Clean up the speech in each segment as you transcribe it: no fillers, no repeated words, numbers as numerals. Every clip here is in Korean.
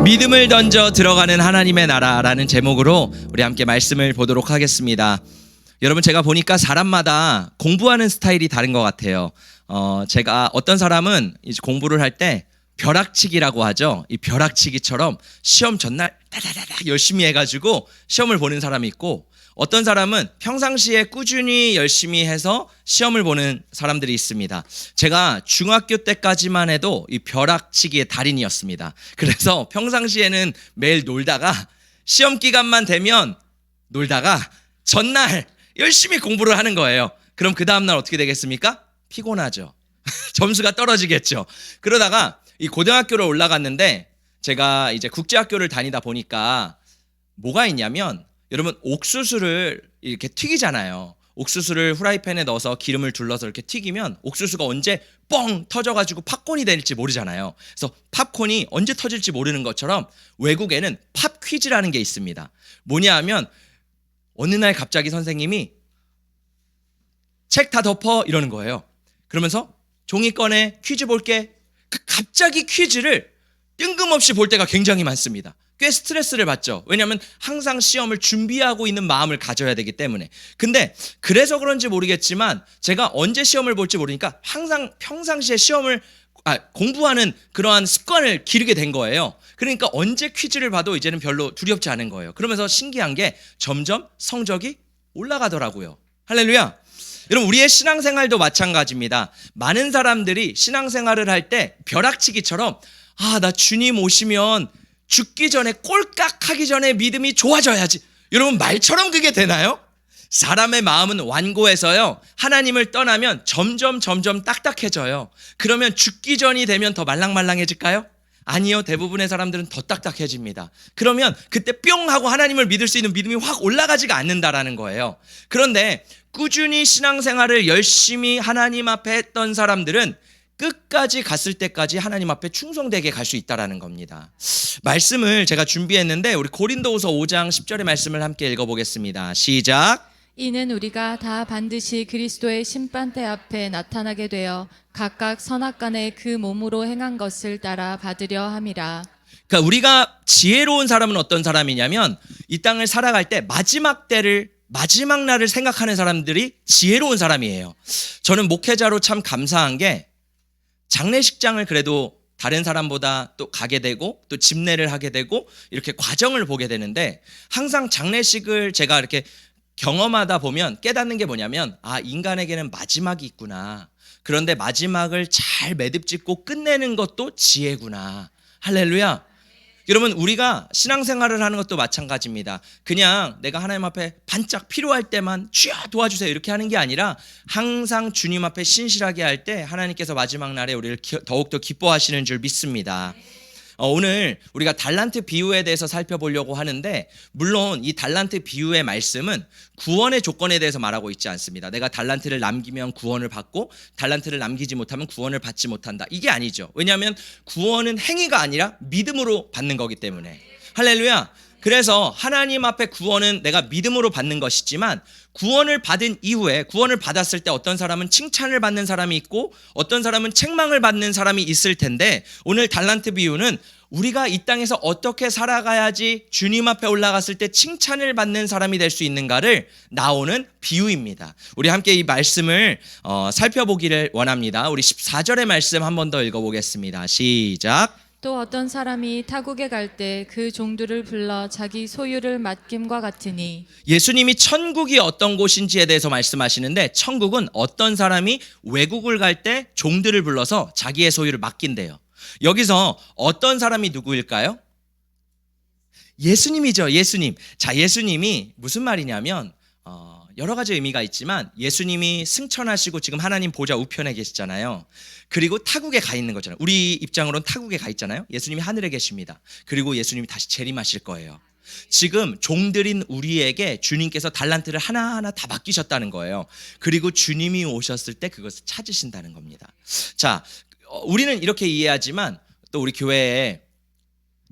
믿음을 던져 들어가는 하나님의 나라라는 제목으로 우리 함께 말씀을 보도록 하겠습니다. 여러분, 제가 보니까 사람마다 공부하는 스타일이 다른 것 같아요. 제가 어떤 사람은 이제 공부를 할 때 벼락치기라고 하죠. 이 벼락치기처럼 시험 전날 다다다닥 열심히 해가지고 시험을 보는 사람이 있고, 어떤 사람은 평상시에 꾸준히 열심히 해서 시험을 보는 사람들이 있습니다. 제가 중학교 때까지만 해도 이 벼락치기의 달인이었습니다. 그래서 평상시에는 매일 놀다가 시험 기간만 되면 놀다가 전날 열심히 공부를 하는 거예요. 그럼 그 다음날 어떻게 되겠습니까? 피곤하죠. 점수가 떨어지겠죠. 그러다가 이 고등학교를 올라갔는데, 제가 이제 국제학교를 다니다 보니까 뭐가 있냐면, 여러분, 옥수수를 이렇게 튀기잖아요. 옥수수를 후라이팬에 넣어서 기름을 둘러서 이렇게 튀기면 옥수수가 언제 뻥 터져가지고 팝콘이 될지 모르잖아요. 그래서 팝콘이 언제 터질지 모르는 것처럼 외국에는 팝 퀴즈라는 게 있습니다. 뭐냐 하면 어느 날 갑자기 선생님이 책 다 덮어 이러는 거예요. 그러면서 종이 꺼내, 퀴즈 볼게. 갑자기 퀴즈를 뜬금없이 볼 때가 굉장히 많습니다. 꽤 스트레스를 받죠. 왜냐하면 항상 시험을 준비하고 있는 마음을 가져야 되기 때문에. 근데 그래서 그런지 모르겠지만 제가 언제 시험을 볼지 모르니까 항상 평상시에 공부하는 그러한 습관을 기르게 된 거예요. 그러니까 언제 퀴즈를 봐도 이제는 별로 두렵지 않은 거예요. 그러면서 신기한 게 점점 성적이 올라가더라고요. 할렐루야. 여러분, 우리의 신앙생활도 마찬가지입니다. 많은 사람들이 신앙생활을 할 때 벼락치기처럼 나 주님 오시면 죽기 전에, 꼴깍하기 전에 믿음이 좋아져야지. 여러분, 말처럼 그게 되나요? 사람의 마음은 완고해서요, 하나님을 떠나면 점점 딱딱해져요. 그러면 죽기 전이 되면 더 말랑말랑해질까요? 아니요, 대부분의 사람들은 더 딱딱해집니다. 그러면 그때 뿅 하고 하나님을 믿을 수 있는 믿음이 확 올라가지가 않는다라는 거예요. 그런데 꾸준히 신앙생활을 열심히 하나님 앞에 했던 사람들은 끝까지 갔을 때까지 하나님 앞에 충성되게 갈 수 있다라는 겁니다. 말씀을 제가 준비했는데, 우리 고린도후서 5장 10절의 말씀을 함께 읽어보겠습니다. 시작. 이는 우리가 다 반드시 그리스도의 심판대 앞에 나타나게 되어 각각 선악간에 그 몸으로 행한 것을 따라 받으려 함이라. 그러니까 우리가 지혜로운 사람은 어떤 사람이냐면, 이 땅을 살아갈 때 마지막 날을 생각하는 사람들이 지혜로운 사람이에요. 저는 목회자로 참 감사한 게, 장례식장을 그래도 다른 사람보다 또 가게 되고 또 집례를 하게 되고 이렇게 과정을 보게 되는데, 항상 장례식을 제가 이렇게 경험하다 보면 깨닫는 게 뭐냐면, 인간에게는 마지막이 있구나. 그런데 마지막을 잘 매듭짓고 끝내는 것도 지혜구나. 할렐루야. 여러분, 우리가 신앙생활을 하는 것도 마찬가지입니다. 그냥 내가 하나님 앞에 반짝 필요할 때만 주여 도와주세요 이렇게 하는 게 아니라, 항상 주님 앞에 신실하게 할 때 하나님께서 마지막 날에 우리를 더욱더 기뻐하시는 줄 믿습니다. 오늘 우리가 달란트 비유에 대해서 살펴보려고 하는데, 물론 이 달란트 비유의 말씀은 구원의 조건에 대해서 말하고 있지 않습니다. 내가 달란트를 남기면 구원을 받고 달란트를 남기지 못하면 구원을 받지 못한다, 이게 아니죠. 왜냐하면 구원은 행위가 아니라 믿음으로 받는 거기 때문에. 할렐루야. 그래서 하나님 앞에 구원은 내가 믿음으로 받는 것이지만, 구원을 받은 이후에, 구원을 받았을 때 어떤 사람은 칭찬을 받는 사람이 있고 어떤 사람은 책망을 받는 사람이 있을 텐데, 오늘 달란트 비유는 우리가 이 땅에서 어떻게 살아가야지 주님 앞에 올라갔을 때 칭찬을 받는 사람이 될 수 있는가를 나오는 비유입니다. 우리 함께 이 말씀을 살펴보기를 원합니다. 우리 14절의 말씀 한 번 더 읽어보겠습니다. 시작. 또 어떤 사람이 타국에 갈 때 그 종들을 불러 자기 소유를 맡김과 같으니. 예수님이 천국이 어떤 곳인지에 대해서 말씀하시는데, 천국은 어떤 사람이 외국을 갈 때 종들을 불러서 자기의 소유를 맡긴대요. 여기서 어떤 사람이 누구일까요? 예수님이죠. 예수님. 자, 예수님이 무슨 말이냐면, 여러 가지 의미가 있지만, 예수님이 승천하시고 지금 하나님 보좌 우편에 계시잖아요. 그리고 타국에 가 있는 거잖아요. 우리 입장으로는 타국에 가 있잖아요. 예수님이 하늘에 계십니다. 그리고 예수님이 다시 재림하실 거예요. 지금 종들인 우리에게 주님께서 달란트를 하나하나 다 맡기셨다는 거예요. 그리고 주님이 오셨을 때 그것을 찾으신다는 겁니다. 자, 우리는 이렇게 이해하지만, 또 우리 교회에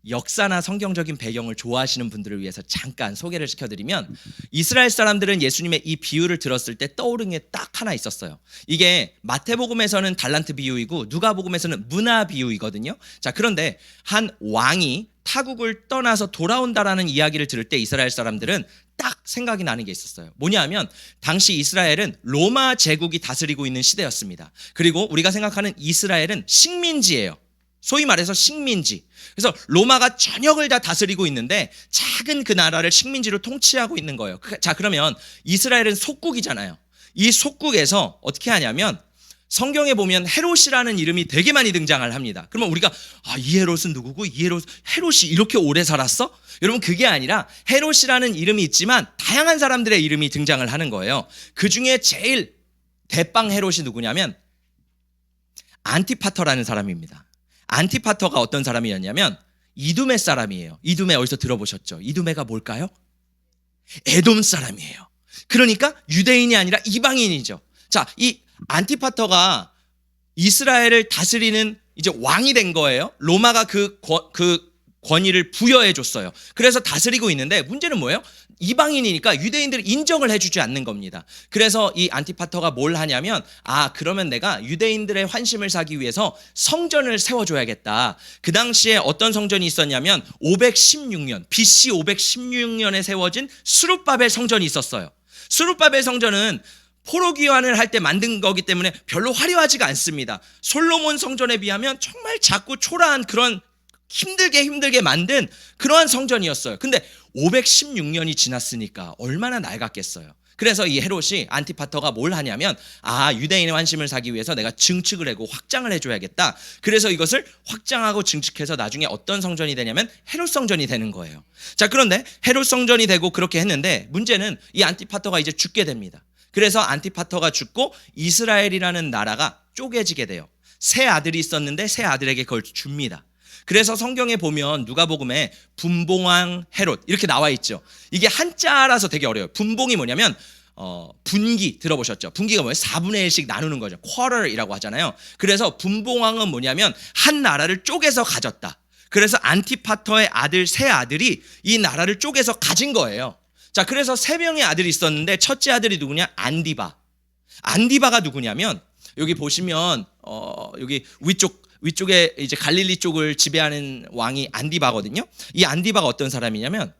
역사나 성경적인 배경을 좋아하시는 분들을 위해서 잠깐 소개를 시켜드리면, 이스라엘 사람들은 예수님의 이 비유를 들었을 때 떠오르는 게 딱 하나 있었어요. 이게 마태복음에서는 달란트 비유이고 누가복음에서는 문화 비유이거든요. 자, 그런데 한 왕이 타국을 떠나서 돌아온다라는 이야기를 들을 때 이스라엘 사람들은 딱 생각이 나는 게 있었어요. 뭐냐면 당시 이스라엘은 로마 제국이 다스리고 있는 시대였습니다. 그리고 우리가 생각하는 이스라엘은 식민지예요. 소위 말해서 식민지. 그래서 로마가 전역을 다 다스리고 있는데 작은 그 나라를 식민지로 통치하고 있는 거예요. 자, 그러면 이스라엘은 속국이잖아요. 이 속국에서 어떻게 하냐면 성경에 보면 헤롯이라는 이름이 되게 많이 등장을 합니다. 그러면 우리가 이 헤롯은 누구고 헤롯이 이렇게 오래 살았어? 여러분, 그게 아니라 헤롯이라는 이름이 있지만 다양한 사람들의 이름이 등장을 하는 거예요. 그 중에 제일 대빵 헤롯이 누구냐면 안티파터라는 사람입니다. 안티파터가 어떤 사람이었냐면 이두메 사람이에요. 이두메 어디서 들어보셨죠? 이두메가 뭘까요? 에돔 사람이에요. 그러니까 유대인이 아니라 이방인이죠. 자, 이 안티파터가 이스라엘을 다스리는 이제 왕이 된 거예요. 로마가 그 권위를 부여해 줬어요. 그래서 다스리고 있는데 문제는 뭐예요? 이방인이니까 유대인들이 인정을 해주지 않는 겁니다. 그래서 이 안티파터가 뭘 하냐면 그러면 내가 유대인들의 환심을 사기 위해서 성전을 세워줘야겠다. 그 당시에 어떤 성전이 있었냐면 516년 BC 516년에 세워진 스룹바벨 성전이 있었어요. 스룹바벨 성전은 포로 귀환을 할 때 만든 거기 때문에 별로 화려하지가 않습니다. 솔로몬 성전에 비하면 정말 작고 초라한 그런 힘들게 만든 그러한 성전이었어요. 근데 516년이 지났으니까 얼마나 낡았겠어요. 그래서 이 헤롯이 안티파터가 뭘 하냐면 유대인의 환심을 사기 위해서 내가 증축을 하고 확장을 해줘야겠다. 그래서 이것을 확장하고 증축해서 나중에 어떤 성전이 되냐면 헤롯 성전이 되는 거예요. 자, 그런데 헤롯 성전이 되고 그렇게 했는데 문제는 이 안티파터가 이제 죽게 됩니다. 그래서 안티파터가 죽고 이스라엘이라는 나라가 쪼개지게 돼요. 세 아들이 있었는데 세 아들에게 그걸 줍니다. 그래서 성경에 보면 누가복음에 분봉왕 헤롯 이렇게 나와 있죠. 이게 한자라서 되게 어려워요. 분봉이 뭐냐면 분기 들어보셨죠? 분기가 뭐예요? 4분의 1씩 나누는 거죠. quarter이라고 하잖아요. 그래서 분봉왕은 뭐냐면 한 나라를 쪼개서 가졌다. 그래서 안티파터의 세 아들이 이 나라를 쪼개서 가진 거예요. 자, 그래서 세 명의 아들이 있었는데 첫째 아들이 누구냐? 안디바가 누구냐면 여기 보시면 여기 위쪽에 이제 갈릴리 쪽을 지배하는 왕이 안디바거든요. 이 안디바가 어떤 사람이냐면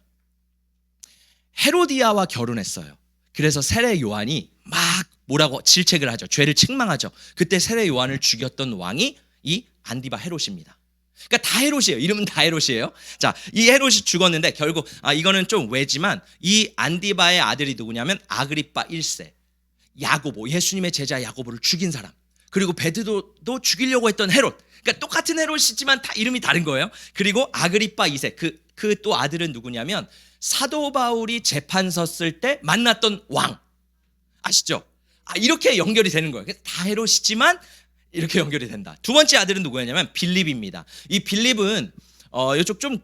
헤로디아와 결혼했어요. 그래서 세례 요한이 막 뭐라고 질책을 하죠. 죄를 책망하죠. 그때 세례 요한을 죽였던 왕이 이 안디바 헤롯입니다. 그러니까 다 헤롯이에요. 이름은 다 헤롯이에요. 자, 이 헤롯이 죽었는데 결국 이거는 좀 외지만 이 안디바의 아들이 누구냐면 아그리빠 1세, 야고보, 예수님의 제자 야고보를 죽인 사람. 그리고 베드로도 죽이려고 했던 헤롯. 그러니까 똑같은 헤롯이지만 다 이름이 다른 거예요. 그리고 아그리빠 2세, 그 또 아들은 누구냐면 사도 바울이 재판 섰을 때 만났던 왕. 아시죠? 이렇게 연결이 되는 거예요. 다 헤롯이지만 이렇게 연결이 된다. 두 번째 아들은 누구였냐면 빌립입니다. 이 빌립은 이쪽 좀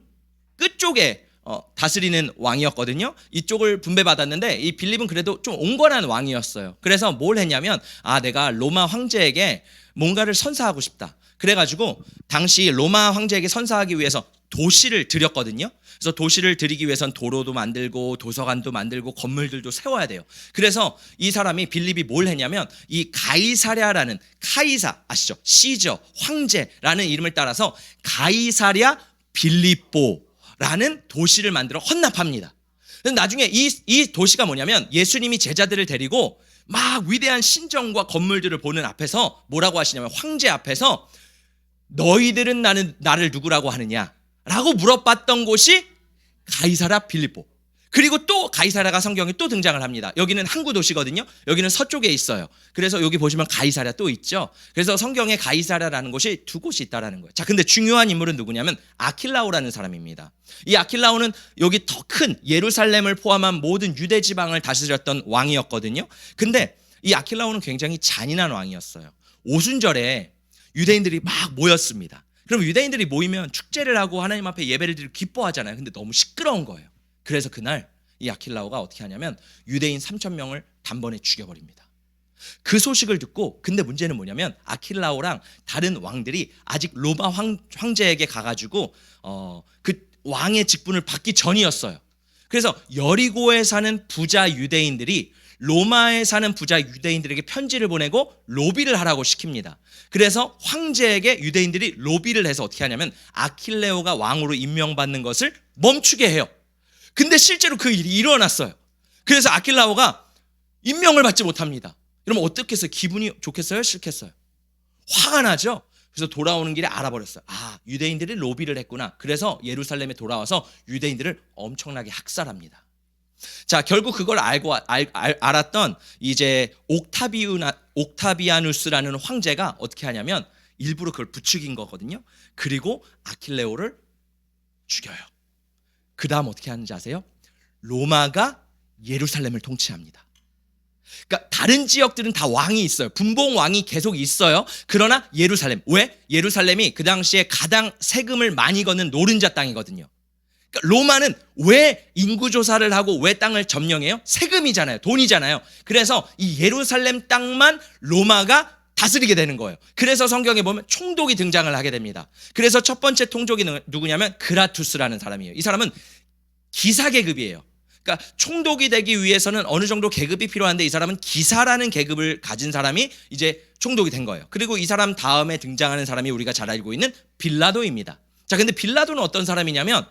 끝쪽에 다스리는 왕이었거든요. 이쪽을 분배받았는데 이 빌립은 그래도 좀 온건한 왕이었어요. 그래서 뭘 했냐면 내가 로마 황제에게 뭔가를 선사하고 싶다. 그래가지고 당시 로마 황제에게 선사하기 위해서 도시를 드렸거든요. 그래서 도시를 드리기 위해선 도로도 만들고 도서관도 만들고 건물들도 세워야 돼요. 그래서 이 사람이 빌립이 뭘 했냐면 이 가이사랴라는 카이사 아시죠? 시저 황제라는 이름을 따라서 가이사랴 빌립보라는 도시를 만들어 헌납합니다. 그래서 나중에 이 도시가 뭐냐면 예수님이 제자들을 데리고 막 위대한 신정과 건물들을 보는 앞에서 뭐라고 하시냐면 황제 앞에서 너희들은 나를 누구라고 하느냐? 라고 물어봤던 곳이 가이사랴 빌립보. 그리고 또 가이사랴가 성경에 또 등장을 합니다. 여기는 항구 도시거든요. 여기는 서쪽에 있어요. 그래서 여기 보시면 가이사랴 또 있죠. 그래서 성경에 가이사랴라는 곳이 두 곳이 있다라는 거예요. 자, 근데 중요한 인물은 누구냐면 아킬라오라는 사람입니다. 이 아킬라오는 여기 더 큰 예루살렘을 포함한 모든 유대 지방을 다스렸던 왕이었거든요. 근데 이 아킬라오는 굉장히 잔인한 왕이었어요. 오순절에 유대인들이 막 모였습니다. 그럼 유대인들이 모이면 축제를 하고 하나님 앞에 예배를 드리고 기뻐하잖아요. 근데 너무 시끄러운 거예요. 그래서 그날 이 아킬라오가 어떻게 하냐면 유대인 3,000명을 단번에 죽여버립니다. 그 소식을 듣고 근데 문제는 뭐냐면 아킬라오랑 다른 왕들이 아직 로마 황제에게 가가지고 그 왕의 직분을 받기 전이었어요. 그래서 여리고에 사는 부자 유대인들이 로마에 사는 부자 유대인들에게 편지를 보내고 로비를 하라고 시킵니다. 그래서 황제에게 유대인들이 로비를 해서 어떻게 하냐면 아킬레오가 왕으로 임명받는 것을 멈추게 해요. 근데 실제로 그 일이 일어났어요. 그래서 아킬레오가 임명을 받지 못합니다. 그러면 어떻겠어요? 기분이 좋겠어요? 싫겠어요? 화가 나죠? 그래서 돌아오는 길에 알아버렸어요. 아, 유대인들이 로비를 했구나. 그래서 예루살렘에 돌아와서 유대인들을 엄청나게 학살합니다. 자, 결국 그걸 알았던 이제 옥타비아누스라는 황제가 어떻게 하냐면 일부러 그걸 부추긴 거거든요. 그리고 아킬레오를 죽여요. 그 다음 어떻게 하는지 아세요? 로마가 예루살렘을 통치합니다. 그러니까 다른 지역들은 다 왕이 있어요. 분봉 왕이 계속 있어요. 그러나 예루살렘, 왜? 예루살렘이 그 당시에 가장 세금을 많이 걷는 노른자 땅이거든요. 그러니까 로마는 왜 인구조사를 하고 왜 땅을 점령해요? 세금이잖아요. 돈이잖아요. 그래서 이 예루살렘 땅만 로마가 다스리게 되는 거예요. 그래서 성경에 보면 총독이 등장을 하게 됩니다. 그래서 첫 번째 총독이 누구냐면 그라투스라는 사람이에요. 이 사람은 기사 계급이에요. 그러니까 총독이 되기 위해서는 어느 정도 계급이 필요한데 이 사람은 기사라는 계급을 가진 사람이 이제 총독이 된 거예요. 그리고 이 사람 다음에 등장하는 사람이 우리가 잘 알고 있는 빌라도입니다. 자, 근데 빌라도는 어떤 사람이냐면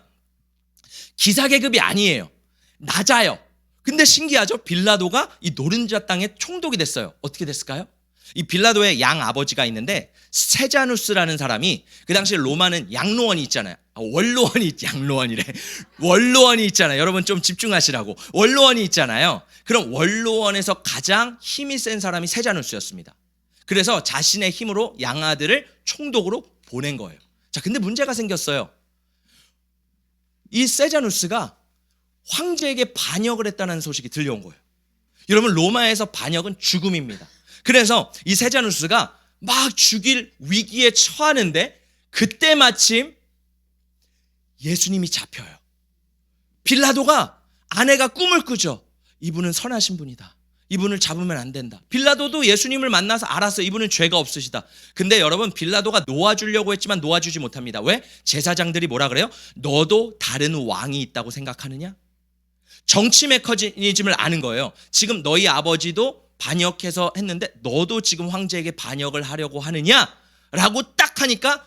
기사 계급이 아니에요. 낮아요. 근데 신기하죠? 빌라도가 이 노른자 땅의 총독이 됐어요. 어떻게 됐을까요? 이 빌라도의 양 아버지가 있는데 세자누스라는 사람이 그 당시에 로마는 양로원이 있잖아요. 원로원이 있잖아요. 여러분 좀 집중하시라고. 원로원이 있잖아요. 그럼 원로원에서 가장 힘이 센 사람이 세자누스였습니다. 그래서 자신의 힘으로 양아들을 총독으로 보낸 거예요. 자, 근데 문제가 생겼어요. 이 세자누스가 황제에게 반역을 했다는 소식이 들려온 거예요. 여러분, 로마에서 반역은 죽음입니다. 그래서 이 세자누스가 막 죽일 위기에 처하는데 그때 마침 예수님이 잡혀요. 빌라도가 아내가 꿈을 꾸죠. 이분은 선하신 분이다. 이분을 잡으면 안 된다. 빌라도도 예수님을 만나서 알았어요. 이분은 죄가 없으시다. 근데 여러분, 빌라도가 놓아주려고 했지만 놓아주지 못합니다. 왜? 제사장들이 뭐라 그래요? 너도 다른 왕이 있다고 생각하느냐? 정치 메커니즘을 아는 거예요. 지금 너희 아버지도 반역해서 했는데 너도 지금 황제에게 반역을 하려고 하느냐? 라고 딱 하니까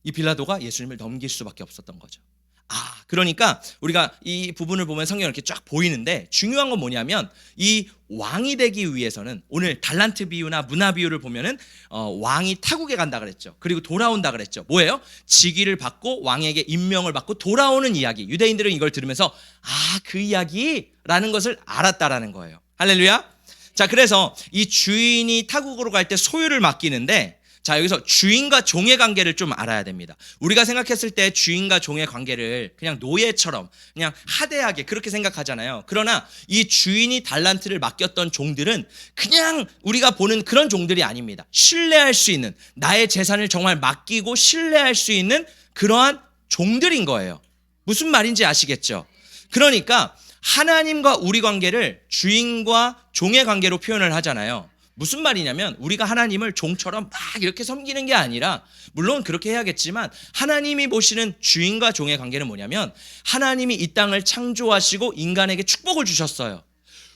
이 빌라도가 예수님을 넘길 수밖에 없었던 거죠. 아, 그러니까 우리가 이 부분을 보면 성경이 이렇게 쫙 보이는데 중요한 건 뭐냐면 이 왕이 되기 위해서는 오늘 달란트 비유나 문화 비유를 보면은 왕이 타국에 간다 그랬죠. 그리고 돌아온다 그랬죠. 뭐예요? 직위를 받고 왕에게 임명을 받고 돌아오는 이야기. 유대인들은 이걸 들으면서 아, 그 이야기라는 것을 알았다라는 거예요. 할렐루야. 자, 그래서 이 주인이 타국으로 갈 때 소유를 맡기는데 자, 여기서 주인과 종의 관계를 좀 알아야 됩니다. 우리가 생각했을 때 주인과 종의 관계를 그냥 노예처럼 그냥 하대하게 그렇게 생각하잖아요. 그러나 이 주인이 달란트를 맡겼던 종들은 그냥 우리가 보는 그런 종들이 아닙니다. 신뢰할 수 있는, 나의 재산을 정말 맡기고 신뢰할 수 있는 그러한 종들인 거예요. 무슨 말인지 아시겠죠? 그러니까 하나님과 우리 관계를 주인과 종의 관계로 표현을 하잖아요. 무슨 말이냐면 우리가 하나님을 종처럼 막 이렇게 섬기는 게 아니라, 물론 그렇게 해야겠지만 하나님이 보시는 주인과 종의 관계는 뭐냐면 하나님이 이 땅을 창조하시고 인간에게 축복을 주셨어요.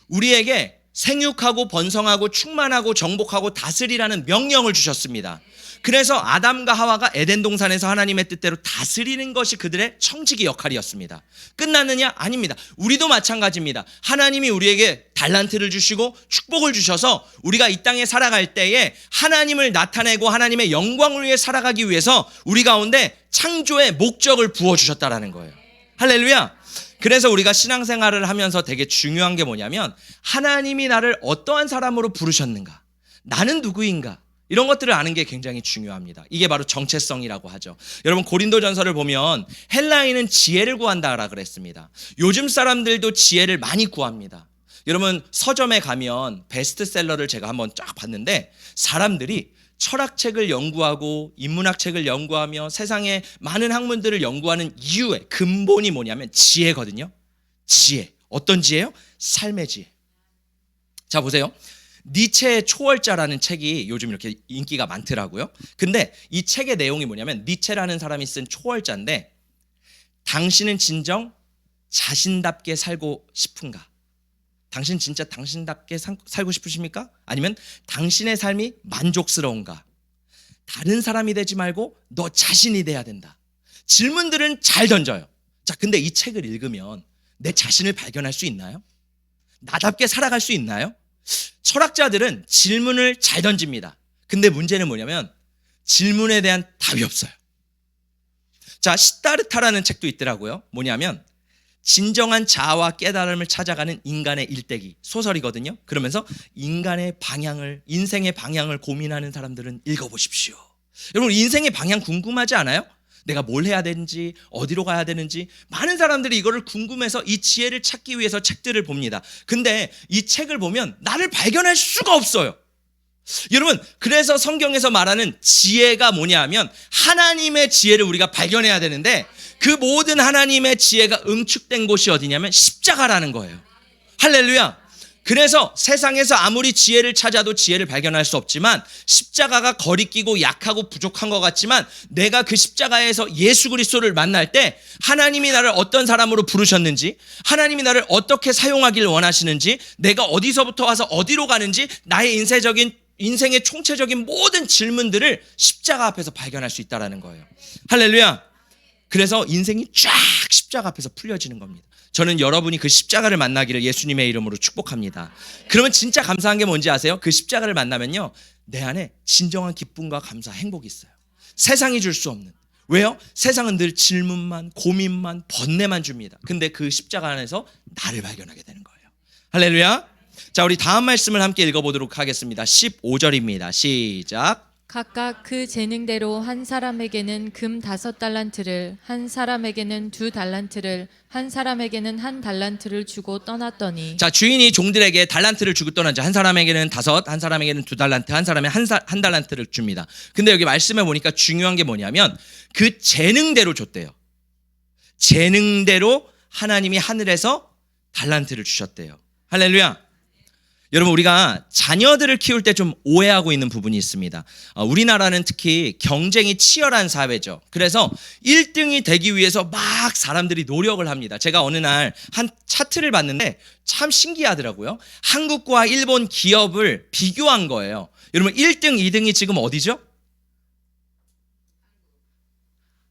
우리에게 생육하고 번성하고 충만하고 정복하고 다스리라는 명령을 주셨습니다. 그래서 아담과 하와가 에덴 동산에서 하나님의 뜻대로 다스리는 것이 그들의 청지기 역할이었습니다. 끝났느냐? 아닙니다. 우리도 마찬가지입니다. 하나님이 우리에게 달란트를 주시고 축복을 주셔서 우리가 이 땅에 살아갈 때에 하나님을 나타내고 하나님의 영광을 위해 살아가기 위해서 우리 가운데 창조의 목적을 부어주셨다라는 거예요. 할렐루야. 그래서 우리가 신앙생활을 하면서 되게 중요한 게 뭐냐면 하나님이 나를 어떠한 사람으로 부르셨는가, 나는 누구인가, 이런 것들을 아는 게 굉장히 중요합니다. 이게 바로 정체성이라고 하죠. 여러분, 고린도전서를 보면 헬라인은 지혜를 구한다라 그랬습니다. 요즘 사람들도 지혜를 많이 구합니다. 여러분, 서점에 가면 베스트셀러를 제가 한번 쫙 봤는데 사람들이 철학책을 연구하고 인문학책을 연구하며 세상의 많은 학문들을 연구하는 이유의 근본이 뭐냐면 지혜거든요. 지혜. 어떤 지혜요? 삶의 지혜. 자, 보세요. 니체의 초월자라는 책이 요즘 이렇게 인기가 많더라고요. 근데 이 책의 내용이 뭐냐면 니체라는 사람이 쓴 초월자인데, 당신은 진정 자신답게 살고 싶은가? 당신 진짜 당신답게 살고 싶으십니까? 아니면 당신의 삶이 만족스러운가? 다른 사람이 되지 말고 너 자신이 돼야 된다. 질문들은 잘 던져요. 자, 근데 이 책을 읽으면 내 자신을 발견할 수 있나요? 나답게 살아갈 수 있나요? 철학자들은 질문을 잘 던집니다. 근데 문제는 뭐냐면 질문에 대한 답이 없어요. 자, 시다르타라는 책도 있더라고요. 뭐냐면 진정한 자아와 깨달음을 찾아가는 인간의 일대기, 소설이거든요. 그러면서 인간의 방향을, 인생의 방향을 고민하는 사람들은 읽어보십시오. 여러분, 인생의 방향 궁금하지 않아요? 내가 뭘 해야 되는지, 어디로 가야 되는지. 많은 사람들이 이거를 궁금해서 이 지혜를 찾기 위해서 책들을 봅니다. 근데 이 책을 보면 나를 발견할 수가 없어요. 여러분, 그래서 성경에서 말하는 지혜가 뭐냐 하면 하나님의 지혜를 우리가 발견해야 되는데, 그 모든 하나님의 지혜가 응축된 곳이 어디냐면 십자가라는 거예요. 할렐루야. 그래서 세상에서 아무리 지혜를 찾아도 지혜를 발견할 수 없지만, 십자가가 거리끼고 약하고 부족한 것 같지만, 내가 그 십자가에서 예수 그리스도를 만날 때 하나님이 나를 어떤 사람으로 부르셨는지, 하나님이 나를 어떻게 사용하길 원하시는지, 내가 어디서부터 와서 어디로 가는지, 나의 인생의 총체적인 모든 질문들을 십자가 앞에서 발견할 수 있다는 거예요. 할렐루야. 그래서 인생이 쫙 십자가 앞에서 풀려지는 겁니다. 저는 여러분이 그 십자가를 만나기를 예수님의 이름으로 축복합니다. 그러면 진짜 감사한 게 뭔지 아세요? 그 십자가를 만나면요, 내 안에 진정한 기쁨과 감사, 행복이 있어요. 세상이 줄 수 없는. 왜요? 세상은 늘 질문만, 고민만, 번뇌만 줍니다. 근데 그 십자가 안에서 나를 발견하게 되는 거예요. 할렐루야. 자, 우리 다음 말씀을 함께 읽어보도록 하겠습니다. 15절입니다. 시작. 각각 그 재능대로 한 사람에게는 금 5달란트를, 한 사람에게는 2달란트를, 한 사람에게는 1달란트를 주고 떠났더니. 자, 주인이 종들에게 달란트를 주고 떠나죠. 한 사람에게는 5, 한 사람에게는 2달란트, 한 사람에 한 달란트를 줍니다. 근데 여기 말씀해 보니까 중요한 게 뭐냐면 그 재능대로 줬대요. 재능대로 하나님이 하늘에서 달란트를 주셨대요. 할렐루야. 여러분, 우리가 자녀들을 키울 때 좀 오해하고 있는 부분이 있습니다. 우리나라는 특히 경쟁이 치열한 사회죠. 그래서 1등이 되기 위해서 막 사람들이 노력을 합니다. 제가 어느 날 한 차트를 봤는데 참 신기하더라고요. 한국과 일본 기업을 비교한 거예요. 여러분, 1등, 2등이 지금 어디죠?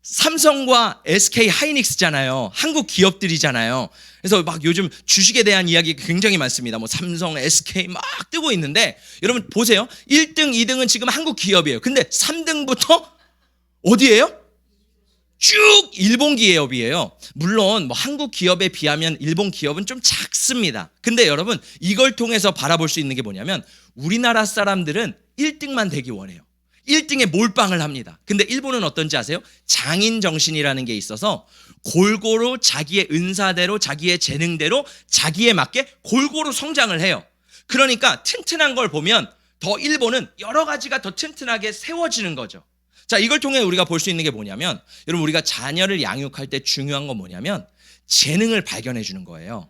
삼성과 SK 하이닉스잖아요. 한국 기업들이잖아요. 그래서 막 요즘 주식에 대한 이야기가 굉장히 많습니다. 뭐 삼성, SK 막 뜨고 있는데, 여러분 보세요. 1등, 2등은 지금 한국 기업이에요. 근데 3등부터 어디예요? 쭉 일본 기업이에요. 물론 뭐 한국 기업에 비하면 일본 기업은 좀 작습니다. 근데 여러분, 이걸 통해서 바라볼 수 있는 게 뭐냐면 우리나라 사람들은 1등만 되기 원해요. 1등에 몰빵을 합니다. 근데 일본은 어떤지 아세요? 장인 정신이라는 게 있어서 골고루 자기의 은사대로, 자기의 재능대로, 자기에 맞게 골고루 성장을 해요. 그러니까 튼튼한 걸 보면 더 일본은 여러 가지가 더 튼튼하게 세워지는 거죠. 자, 이걸 통해 우리가 볼 수 있는 게 뭐냐면, 여러분, 우리가 자녀를 양육할 때 중요한 건 뭐냐면 재능을 발견해 주는 거예요.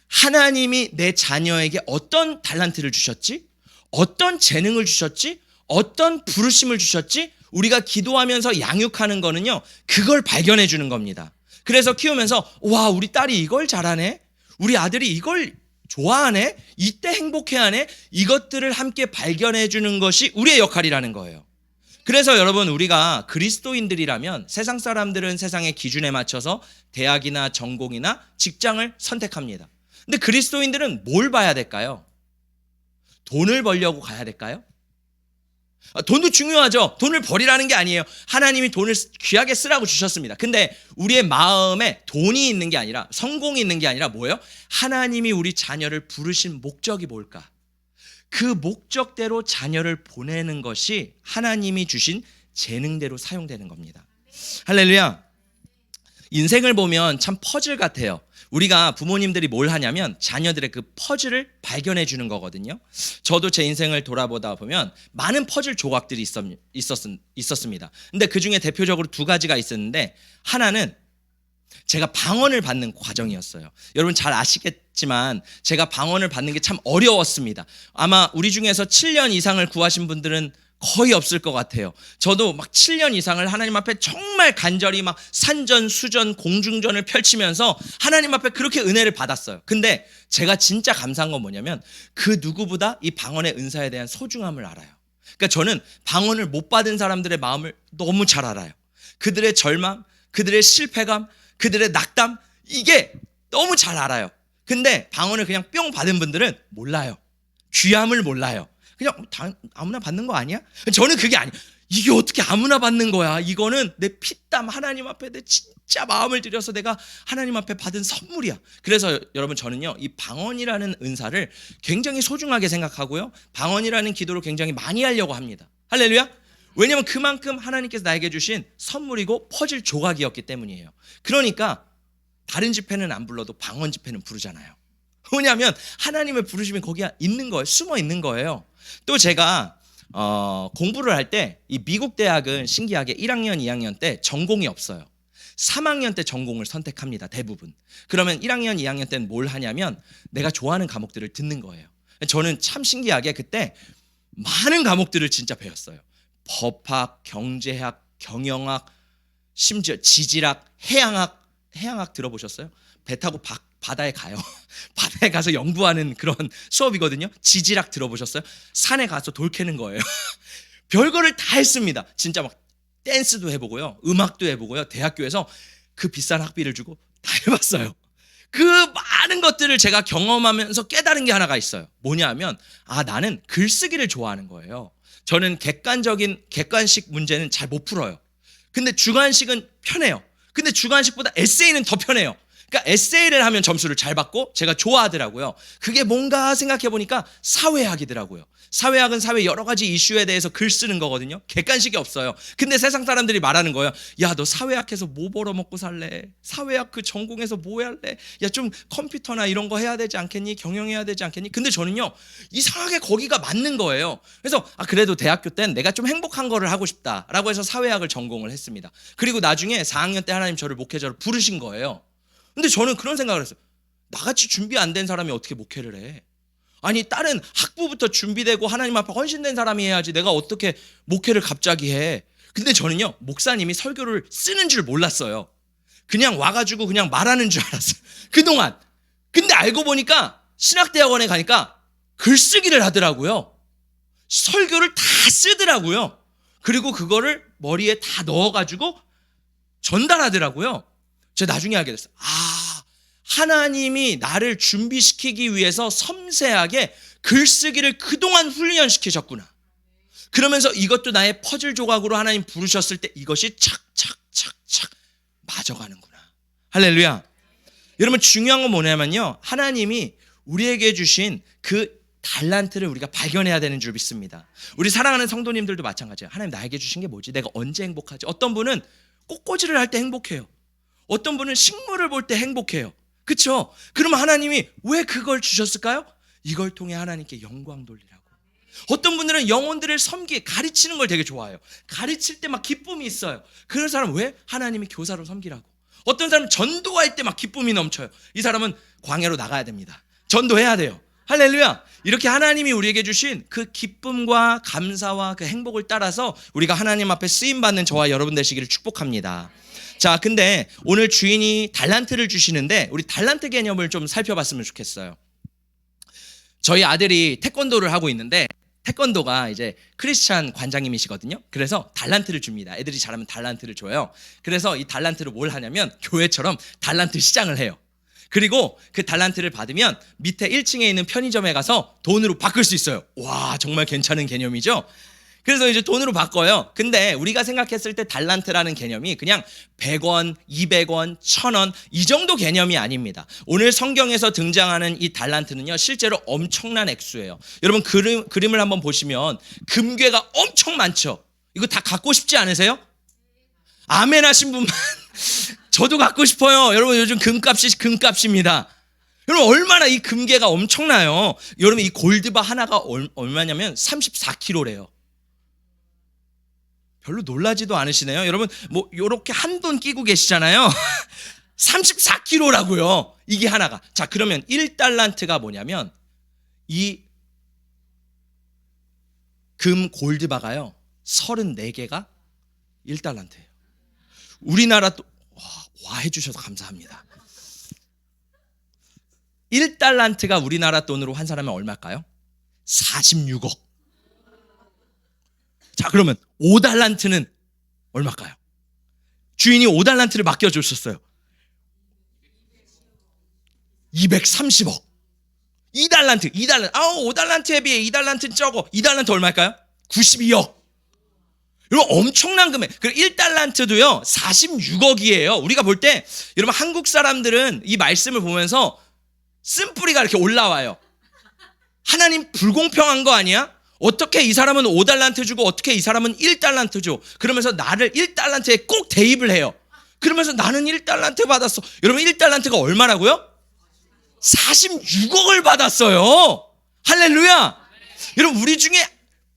하나님이 내 자녀에게 어떤 달란트를 주셨지? 어떤 재능을 주셨지? 어떤 부르심을 주셨지? 우리가 기도하면서 양육하는 거는요, 그걸 발견해 주는 겁니다. 그래서 키우면서 와, 우리 딸이 이걸 잘하네, 우리 아들이 이걸 좋아하네, 이때 행복해하네, 이것들을 함께 발견해 주는 것이 우리의 역할이라는 거예요. 그래서 여러분, 우리가 그리스도인들이라면 세상 사람들은 세상의 기준에 맞춰서 대학이나 전공이나 직장을 선택합니다. 근데 그리스도인들은 뭘 봐야 될까요? 돈을 벌려고 가야 될까요? 돈도 중요하죠. 돈을 버리라는 게 아니에요. 하나님이 돈을 귀하게 쓰라고 주셨습니다. 근데 우리의 마음에 돈이 있는 게 아니라, 성공이 있는 게 아니라 뭐예요? 하나님이 우리 자녀를 부르신 목적이 뭘까? 그 목적대로 자녀를 보내는 것이 하나님이 주신 재능대로 사용되는 겁니다. 할렐루야. 인생을 보면 참 퍼즐 같아요. 우리가 부모님들이 뭘 하냐면 자녀들의 그 퍼즐을 발견해 주는 거거든요. 저도 제 인생을 돌아보다 보면 많은 퍼즐 조각들이 있었습니다. 근데 그중에 대표적으로 2가지가 있었는데, 하나는 제가 방언을 받는 과정이었어요. 여러분 잘 아시겠지만 제가 방언을 받는 게 참 어려웠습니다. 아마 우리 중에서 7년 이상을 구하신 분들은 거의 없을 것 같아요. 저도 막 7년 이상을 하나님 앞에 정말 간절히 막 산전, 수전, 공중전을 펼치면서 하나님 앞에 그렇게 은혜를 받았어요. 근데 제가 진짜 감사한 건 뭐냐면 그 누구보다 이 방언의 은사에 대한 소중함을 알아요. 그러니까 저는 방언을 못 받은 사람들의 마음을 너무 잘 알아요. 그들의 절망, 그들의 실패감, 그들의 낙담, 이게 너무 잘 알아요. 근데 방언을 그냥 뿅 받은 분들은 몰라요. 귀함을 몰라요. 그냥 아무나 받는 거 아니야? 저는 그게 아니에요. 이게 어떻게 아무나 받는 거야? 이거는 내 피땀 하나님 앞에 내 진짜 마음을 들여서 내가 하나님 앞에 받은 선물이야. 그래서 여러분 저는요, 이 방언이라는 은사를 굉장히 소중하게 생각하고요, 방언이라는 기도를 굉장히 많이 하려고 합니다. 할렐루야. 왜냐하면 그만큼 하나님께서 나에게 주신 선물이고 퍼즐 조각이었기 때문이에요. 그러니까 다른 집회는 안 불러도 방언 집회는 부르잖아요. 왜냐하면 하나님의 부르심이 거기 있는 거예요. 숨어 있는 거예요. 또 제가 공부를 할 때 이 미국 대학은 신기하게 1학년, 2학년 때 전공이 없어요. 3학년 때 전공을 선택합니다. 대부분. 그러면 1학년, 2학년 때는 뭘 하냐면 내가 좋아하는 과목들을 듣는 거예요. 저는 참 신기하게 그때 많은 과목들을 진짜 배웠어요. 법학, 경제학, 경영학, 심지어 지질학, 해양학 들어보셨어요? 배 타고 바다에 가요. 바다에 가서 연구하는 그런 수업이거든요. 지질학 들어보셨어요? 산에 가서 돌 캐는 거예요. 별거를 다 했습니다. 진짜 막 댄스도 해보고요, 음악도 해보고요, 대학교에서 그 비싼 학비를 주고 다 해봤어요. 그 많은 것들을 제가 경험하면서 깨달은 게 하나가 있어요. 뭐냐면 나는 글쓰기를 좋아하는 거예요. 저는 객관식 문제는 잘 못 풀어요. 근데 주관식은 편해요. 근데 주관식보다 에세이는 더 편해요. 그러니까 에세이를 하면 점수를 잘 받고 제가 좋아하더라고요. 그게 뭔가 생각해 보니까 사회학이더라고요. 사회학은 사회 여러 가지 이슈에 대해서 글 쓰는 거거든요. 객관식이 없어요. 근데 세상 사람들이 말하는 거예요. 야, 너 사회학해서 뭐 벌어먹고 살래? 사회학 그 전공해서 뭐 할래? 야, 좀 컴퓨터나 이런 거 해야 되지 않겠니? 경영해야 되지 않겠니? 근데 저는요, 이상하게 거기가 맞는 거예요. 그래서 그래도 대학교 땐 내가 좀 행복한 거를 하고 싶다라고 해서 사회학을 전공을 했습니다. 그리고 나중에 4학년 때 하나님 저를 목회자로 부르신 거예요. 근데 저는 그런 생각을 했어요. 나같이 준비 안 된 사람이 어떻게 목회를 해? 아니, 다른 학부부터 준비되고 하나님 앞에 헌신된 사람이 해야지 내가 어떻게 목회를 갑자기 해? 근데 저는요, 목사님이 설교를 쓰는 줄 몰랐어요. 그냥 와가지고 그냥 말하는 줄 알았어요, 그동안. 근데 알고 보니까 신학대학원에 가니까 글쓰기를 하더라고요. 설교를 다 쓰더라고요. 그리고 그거를 머리에 다 넣어가지고 전달하더라고요. 제가 나중에 알게 됐어요. 하나님이 나를 준비시키기 위해서 섬세하게 글쓰기를 그동안 훈련시키셨구나. 그러면서 이것도 나의 퍼즐 조각으로 하나님 부르셨을 때 이것이 착착착착 맞아가는구나. 할렐루야. 여러분, 중요한 건 뭐냐면요, 하나님이 우리에게 주신 그 달란트를 우리가 발견해야 되는 줄 믿습니다. 우리 사랑하는 성도님들도 마찬가지예요. 하나님 나에게 주신 게 뭐지? 내가 언제 행복하지? 어떤 분은 꽃꽂이를 할 때 행복해요. 어떤 분은 식물을 볼 때 행복해요. 그렇죠? 그러면 하나님이 왜 그걸 주셨을까요? 이걸 통해 하나님께 영광 돌리라고. 어떤 분들은 영혼들을 가르치는 걸 되게 좋아해요. 가르칠 때 막 기쁨이 있어요. 그런 사람은 왜? 하나님이 교사로 섬기라고. 어떤 사람은 전도할 때 막 기쁨이 넘쳐요. 이 사람은 광야로 나가야 됩니다. 전도해야 돼요. 할렐루야. 이렇게 하나님이 우리에게 주신 그 기쁨과 감사와 그 행복을 따라서 우리가 하나님 앞에 쓰임받는 저와 여러분 되시기를 축복합니다. 자, 근데 오늘 주인이 달란트를 주시는데 우리 달란트 개념을 좀 살펴봤으면 좋겠어요. 저희 아들이 태권도를 하고 있는데 태권도가 이제 크리스찬 관장님이시거든요. 그래서 달란트를 줍니다. 애들이 잘하면 달란트를 줘요. 그래서 이 달란트를 뭘 하냐면 교회처럼 달란트 시장을 해요. 그리고 그 달란트를 받으면 밑에 1층에 있는 편의점에 가서 돈으로 바꿀 수 있어요. 와, 정말 괜찮은 개념이죠. 그래서 이제 돈으로 바꿔요. 근데 우리가 생각했을 때 달란트라는 개념이 그냥 100원, 200원, 1000원 이 정도 개념이 아닙니다. 오늘 성경에서 등장하는 이 달란트는요, 실제로 엄청난 액수예요. 여러분, 그림을 한번 보시면 금괴가 엄청 많죠. 이거 다 갖고 싶지 않으세요? 아멘 하신 분만. 저도 갖고 싶어요. 여러분, 요즘 금값이 금값입니다. 여러분, 얼마나 이 금괴가 엄청나요. 여러분, 이 골드바 하나가 얼마냐면 34kg래요. 별로 놀라지도 않으시네요. 여러분, 뭐 요렇게 한 돈 끼고 계시잖아요. 34kg라고요. 이게 하나가. 자, 그러면 1달란트가 뭐냐면 이 금 골드바가요 34개가 1달란트예요. 우리나라 또 와 해주셔서 감사합니다. 1달란트가 우리나라 돈으로 환산하면 얼마일까요? 46억. 자, 그러면 5달란트는 얼마일까요? 주인이 5달란트를 맡겨줬었어요. 230억. 2달란트. 5달란트에 비해 2달란트는 적어. 2달란트 얼마일까요? 92억. 여러분 엄청난 금액. 그리고 1달란트도요 46억이에요. 우리가 볼 때 여러분 한국 사람들은 이 말씀을 보면서 쓴뿌리가 이렇게 올라와요. 하나님 불공평한 거 아니야? 어떻게 이 사람은 5달란트 주고 어떻게 이 사람은 1달란트 줘? 그러면서 나를 1달란트에 꼭 대입을 해요. 그러면서 나는 1달란트 받았어. 여러분 1달란트가 얼마라고요? 46억을 받았어요. 할렐루야. 여러분 우리 중에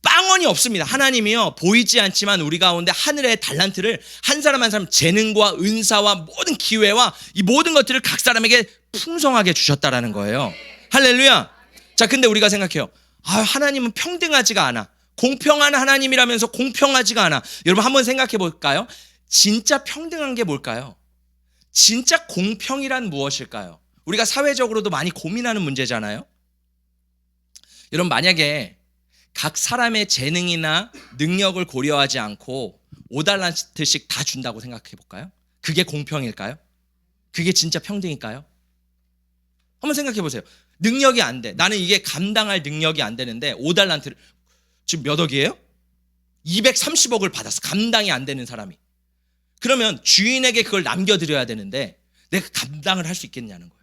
빵원이 없습니다. 하나님이요 보이지 않지만 우리 가운데 하늘의 달란트를 한 사람 한 사람 재능과 은사와 모든 기회와 이 모든 것들을 각 사람에게 풍성하게 주셨다라는 거예요. 할렐루야. 자, 근데 우리가 생각해요. 하나님은 평등하지가 않아. 공평한 하나님이라면서 공평하지가 않아. 여러분 한번 생각해 볼까요? 진짜 평등한 게 뭘까요? 진짜 공평이란 무엇일까요? 우리가 사회적으로도 많이 고민하는 문제잖아요. 여러분 만약에 각 사람의 재능이나 능력을 고려하지 않고 5달란트씩 다 준다고 생각해 볼까요? 그게 공평일까요? 그게 진짜 평등일까요? 한번 생각해 보세요. 능력이 안 돼. 나는 이게 감당할 능력이 안 되는데 5달란트를 지금 몇 억이에요? 230억을 받았어. 감당이 안 되는 사람이. 그러면 주인에게 그걸 남겨드려야 되는데 내가 감당을 할 수 있겠냐는 거예요.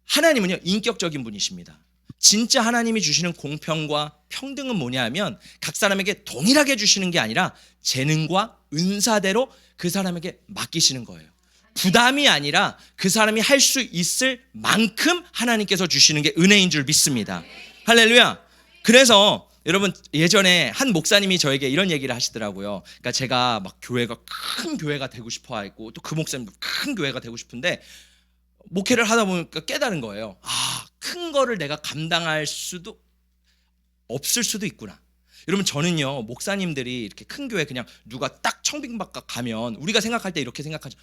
하나님은요 인격적인 분이십니다. 진짜 하나님이 주시는 공평과 평등은 뭐냐 하면 각 사람에게 동일하게 주시는 게 아니라 재능과 은사대로 그 사람에게 맡기시는 거예요. 부담이 아니라 그 사람이 할 수 있을 만큼 하나님께서 주시는 게 은혜인 줄 믿습니다. 할렐루야. 그래서 여러분 예전에 한 목사님이 저에게 이런 얘기를 하시더라고요. 그러니까 제가 막 교회가 큰 교회가 되고 싶어 하고 또 그 목사님도 큰 교회가 되고 싶은데 목회를 하다 보니까 깨달은 거예요. 큰 거를 내가 감당할 수도 없을 수도 있구나. 여러분 저는요 목사님들이 이렇게 큰 교회 그냥 누가 딱 청빙받가 가면 우리가 생각할 때 이렇게 생각하죠.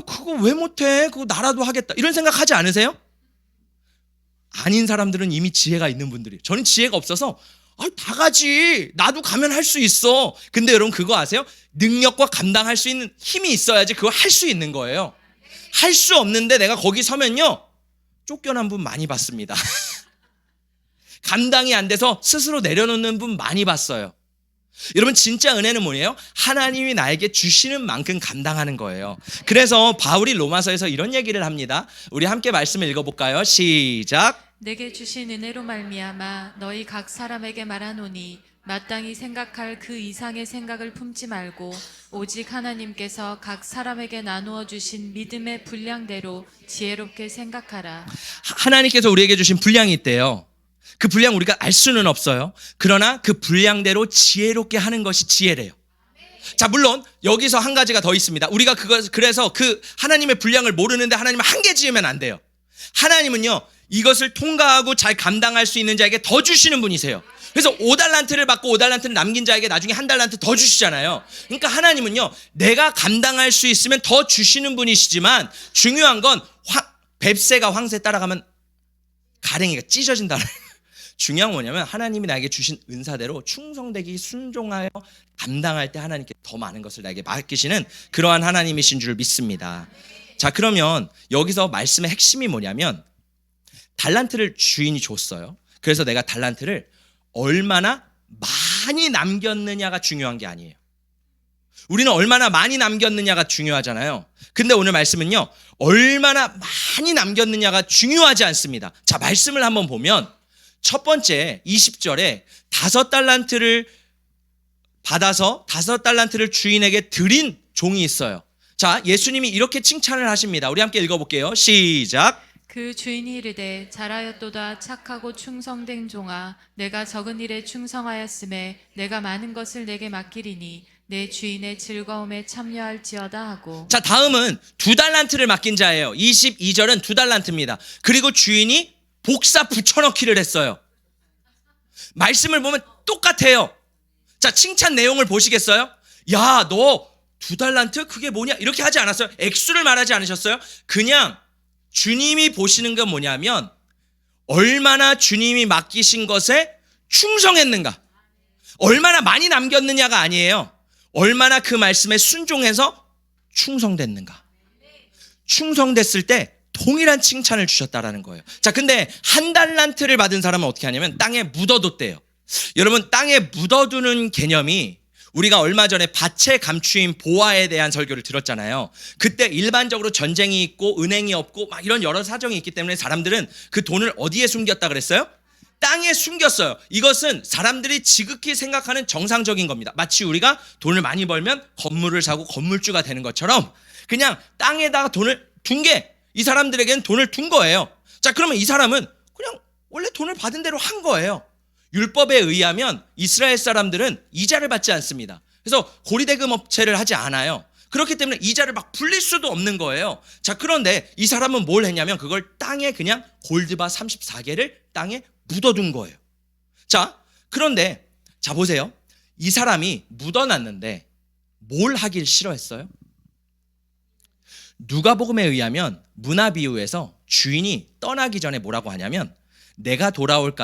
그거 왜 못해? 그거 나라도 하겠다. 이런 생각하지 않으세요? 아닌 사람들은 이미 지혜가 있는 분들이에요. 저는 지혜가 없어서 다 가지. 나도 가면 할 수 있어. 근데 여러분 그거 아세요? 능력과 감당할 수 있는 힘이 있어야지 그걸 할 수 있는 거예요. 할 수 없는데 내가 거기 서면요 쫓겨난 분 많이 봤습니다. 감당이 안 돼서 스스로 내려놓는 분 많이 봤어요. 여러분 진짜 은혜는 뭐예요? 하나님이 나에게 주시는 만큼 감당하는 거예요. 그래서 바울이 로마서에서 이런 얘기를 합니다. 우리 함께 말씀을 읽어볼까요? 시작. 내게 주신 은혜로 말미암아 너희 각 사람에게 말하노니 마땅히 생각할 그 이상의 생각을 품지 말고 오직 하나님께서 각 사람에게 나누어 주신 믿음의 분량대로 지혜롭게 생각하라. 하나님께서 우리에게 주신 분량이 있대요. 그 분량 우리가 알 수는 없어요. 그러나 그 분량대로 지혜롭게 하는 것이 지혜래요. 자, 물론 여기서 한 가지가 더 있습니다. 우리가 그래서 그 하나님의 분량을 모르는데 하나님은 한계 지으면 안 돼요. 하나님은요 이것을 통과하고 잘 감당할 수 있는 자에게 더 주시는 분이세요. 그래서 5달란트를 받고 5달란트를 남긴 자에게 나중에 1달란트 더 주시잖아요. 그러니까 하나님은요 내가 감당할 수 있으면 더 주시는 분이시지만 중요한 건 뱁새가 황새 따라가면 가랭이가 찢어진다는 거예요. 중요한 건 뭐냐면 하나님이 나에게 주신 은사대로 충성되기 순종하여 감당할 때 하나님께 더 많은 것을 나에게 맡기시는 그러한 하나님이신 줄 믿습니다. 자, 그러면 여기서 말씀의 핵심이 뭐냐면 달란트를 주인이 줬어요. 그래서 내가 달란트를 얼마나 많이 남겼느냐가 중요한 게 아니에요. 우리는 얼마나 많이 남겼느냐가 중요하잖아요. 근데 오늘 말씀은요 얼마나 많이 남겼느냐가 중요하지 않습니다. 자, 말씀을 한번 보면 첫 번째 20절에 5달란트를 받아서 5달란트를 주인에게 드린 종이 있어요. 자, 예수님이 이렇게 칭찬을 하십니다. 우리 함께 읽어볼게요. 시작. 그 주인이 이르되 잘하였도다 착하고 충성된 종아 내가 적은 일에 충성하였음에 내가 많은 것을 내게 맡기리니 내 주인의 즐거움에 참여할지어다 하고. 자, 다음은 2달란트를 맡긴 자예요. 22절은 2달란트입니다. 그리고 주인이 복사 붙여넣기를 했어요. 말씀을 보면 똑같아요. 자, 칭찬 내용을 보시겠어요? 야, 너 2달란트? 그게 뭐냐? 이렇게 하지 않았어요? 액수를 말하지 않으셨어요? 그냥 주님이 보시는 건 뭐냐면 얼마나 주님이 맡기신 것에 충성했는가, 얼마나 많이 남겼느냐가 아니에요. 얼마나 그 말씀에 순종해서 충성됐는가. 충성됐을 때 동일한 칭찬을 주셨다라는 거예요. 자, 근데 1달란트를 받은 사람은 어떻게 하냐면 땅에 묻어뒀대요. 여러분, 땅에 묻어두는 개념이, 우리가 얼마 전에 밭의 감추인 보화에 대한 설교를 들었잖아요. 그때 일반적으로 전쟁이 있고 은행이 없고 막 이런 여러 사정이 있기 때문에 사람들은 그 돈을 어디에 숨겼다 그랬어요? 땅에 숨겼어요. 이것은 사람들이 지극히 생각하는 정상적인 겁니다. 마치 우리가 돈을 많이 벌면 건물을 사고 건물주가 되는 것처럼 그냥 땅에다가 돈을 둔 게 이 사람들에게는 돈을 둔 거예요. 자, 그러면 이 사람은 그냥 원래 돈을 받은 대로 한 거예요. 율법에 의하면 이스라엘 사람들은 이자를 받지 않습니다. 그래서 고리대금 업체를 하지 않아요. 그렇기 때문에 이자를 막 불릴 수도 없는 거예요. 자, 그런데 이 사람은 뭘 했냐면 그걸 땅에 그냥 골드바 34개를 땅에 묻어둔 거예요. 자, 그런데 자, 보세요. 이 사람이 묻어놨는데 뭘 하길 싫어했어요? 누가복음에 의하면 문화비유에서 주인이 떠나기 전에 뭐라고 하냐면 내가 돌아올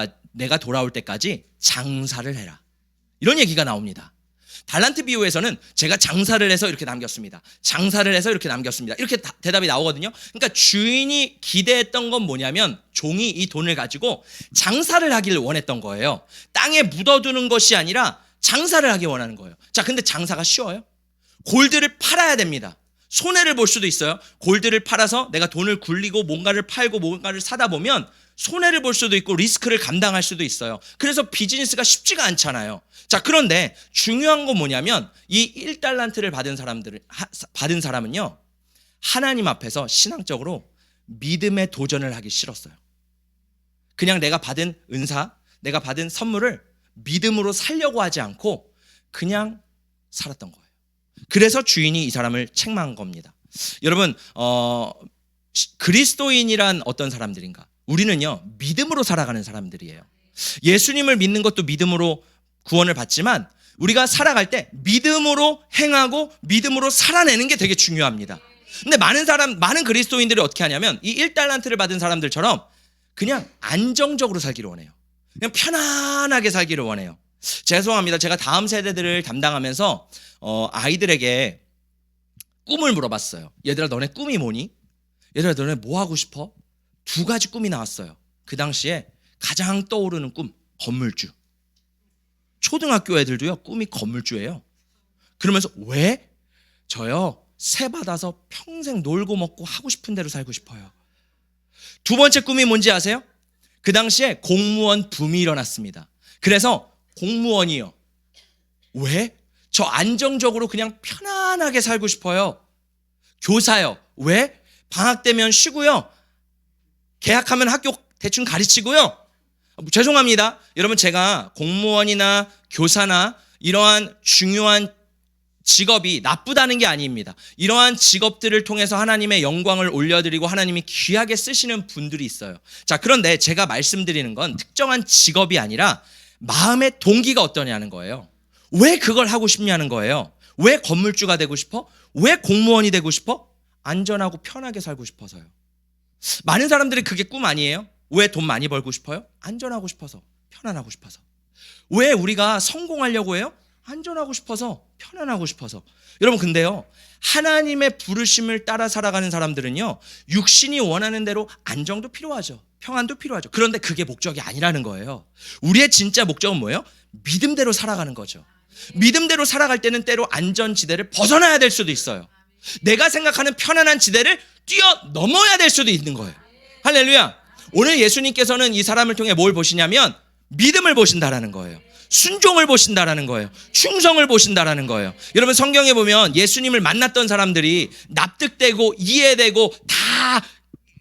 때까지 장사를 해라, 이런 얘기가 나옵니다. 달란트 비유에서는 제가 장사를 해서 이렇게 남겼습니다, 장사를 해서 이렇게 남겼습니다, 이렇게 대답이 나오거든요. 그러니까 주인이 기대했던 건 뭐냐면 종이 이 돈을 가지고 장사를 하기를 원했던 거예요. 땅에 묻어두는 것이 아니라 장사를 하기 원하는 거예요. 자, 근데 장사가 쉬워요? 골드를 팔아야 됩니다. 손해를 볼 수도 있어요. 골드를 팔아서 내가 돈을 굴리고 뭔가를 팔고 뭔가를 사다 보면 손해를 볼 수도 있고 리스크를 감당할 수도 있어요. 그래서 비즈니스가 쉽지가 않잖아요. 자, 그런데 중요한 건 뭐냐면 이 1달란트를 받은 사람은요, 하나님 앞에서 신앙적으로 믿음의 도전을 하기 싫었어요. 그냥 내가 받은 은사, 내가 받은 선물을 믿음으로 살려고 하지 않고 그냥 살았던 거예요. 그래서 주인이 이 사람을 책망한 겁니다. 여러분, 그리스도인이란 어떤 사람들인가? 우리는요, 믿음으로 살아가는 사람들이에요. 예수님을 믿는 것도 믿음으로 구원을 받지만 우리가 살아갈 때 믿음으로 행하고 믿음으로 살아내는 게 되게 중요합니다. 근데 많은 그리스도인들이 어떻게 하냐면 이 1달란트를 받은 사람들처럼 그냥 안정적으로 살기를 원해요. 그냥 편안하게 살기를 원해요. 죄송합니다. 제가 다음 세대들을 담당하면서 아이들에게 꿈을 물어봤어요. 얘들아, 너네 꿈이 뭐니? 얘들아, 너네 뭐 하고 싶어? 2가지 꿈이 나왔어요. 그 당시에 가장 떠오르는 꿈, 건물주. 초등학교 애들도요, 꿈이 건물주예요. 그러면서 왜? 저요, 세 받아서 평생 놀고 먹고 하고 싶은 대로 살고 싶어요. 2번째 꿈이 뭔지 아세요? 그 당시에 공무원 붐이 일어났습니다. 그래서 공무원이요. 왜? 저 안정적으로 그냥 편안하게 살고 싶어요. 교사요. 왜? 방학 되면 쉬고요. 계약하면 학교 대충 가르치고요. 죄송합니다. 여러분, 제가 공무원이나 교사나 이러한 중요한 직업이 나쁘다는 게 아닙니다. 이러한 직업들을 통해서 하나님의 영광을 올려드리고 하나님이 귀하게 쓰시는 분들이 있어요. 자, 그런데 제가 말씀드리는 건 특정한 직업이 아니라 마음의 동기가 어떠냐는 거예요. 왜 그걸 하고 싶냐는 거예요. 왜 건물주가 되고 싶어? 왜 공무원이 되고 싶어? 안전하고 편하게 살고 싶어서요. 많은 사람들이 그게 꿈 아니에요? 왜 돈 많이 벌고 싶어요? 안전하고 싶어서, 편안하고 싶어서. 왜 우리가 성공하려고 해요? 안전하고 싶어서, 편안하고 싶어서. 여러분, 근데요, 하나님의 부르심을 따라 살아가는 사람들은요, 육신이 원하는 대로 안정도 필요하죠. 평안도 필요하죠. 그런데 그게 목적이 아니라는 거예요. 우리의 진짜 목적은 뭐예요? 믿음대로 살아가는 거죠. 믿음대로 살아갈 때는 때로 안전지대를 벗어나야 될 수도 있어요. 내가 생각하는 편안한 지대를 뛰어넘어야 될 수도 있는 거예요. 할렐루야. 오늘 예수님께서는 이 사람을 통해 뭘 보시냐면 믿음을 보신다라는 거예요. 순종을 보신다라는 거예요. 충성을 보신다라는 거예요. 여러분, 성경에 보면 예수님을 만났던 사람들이 납득되고 이해되고 다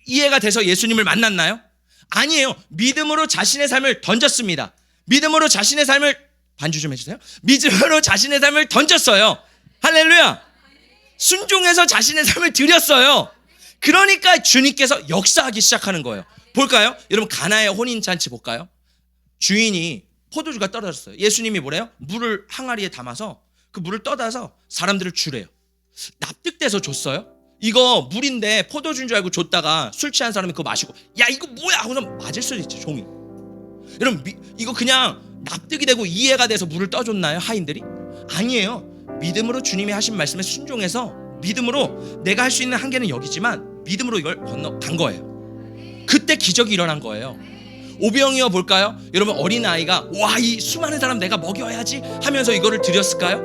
이해가 돼서 예수님을 만났나요? 아니에요. 믿음으로 자신의 삶을 던졌습니다. 믿음으로 자신의 삶을, 반주 좀 해주세요. 믿음으로 자신의 삶을 던졌어요. 할렐루야. 순종해서 자신의 삶을 드렸어요. 그러니까 주님께서 역사하기 시작하는 거예요. 볼까요? 여러분, 가나의 혼인잔치 볼까요? 주인이 포도주가 떨어졌어요. 예수님이 뭐래요? 물을 항아리에 담아서 그 물을 떠다서 사람들을 주래요. 납득돼서 줬어요? 이거 물인데 포도주인 줄 알고 줬다가 술 취한 사람이 그거 마시고 야 이거 뭐야 하고서 맞을 수도 있죠. 종이. 여러분 이거 그냥 납득이 되고 이해가 돼서 물을 떠줬나요? 하인들이? 아니에요. 믿음으로 주님이 하신 말씀에 순종해서 믿음으로 내가 할 수 있는 한계는 여기지만 믿음으로 이걸 건너간 거예요. 그때 기적이 일어난 거예요. 오병이어 볼까요? 여러분 어린아이가 와 이 수많은 사람 내가 먹여야지 하면서 이거를 드렸을까요?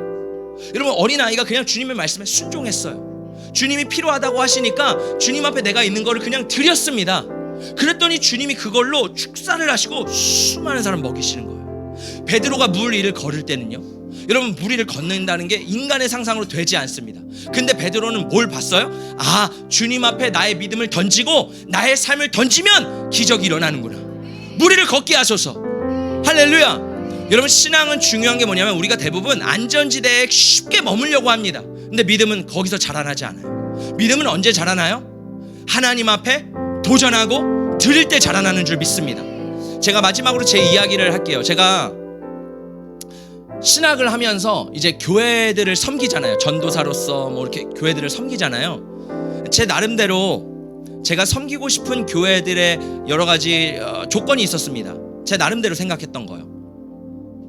여러분 어린아이가 그냥 주님의 말씀에 순종했어요. 주님이 필요하다고 하시니까 주님 앞에 내가 있는 거를 그냥 드렸습니다. 그랬더니 주님이 그걸로 축사를 하시고 수많은 사람 먹이시는 거예요. 베드로가 물 위를 걸을 때는요, 여러분 물 위를 걷는다는 게 인간의 상상으로 되지 않습니다. 근데 베드로는 뭘 봤어요? 아, 주님 앞에 나의 믿음을 던지고 나의 삶을 던지면 기적이 일어나는구나. 물 위를 걷게 하소서. 할렐루야. 여러분 신앙은 중요한 게 뭐냐면 우리가 대부분 안전지대에 쉽게 머물려고 합니다. 근데 믿음은 거기서 자라나지 않아요. 믿음은 언제 자라나요? 하나님 앞에 도전하고 드릴 때 자라나는 줄 믿습니다. 제가 마지막으로 제 이야기를 할게요. 제가 신학을 하면서 이제 교회들을 섬기잖아요. 전도사로서 뭐 이렇게 교회들을 섬기잖아요. 제 나름대로 제가 섬기고 싶은 교회들의 여러 가지 조건이 있었습니다. 제 나름대로 생각했던 거예요.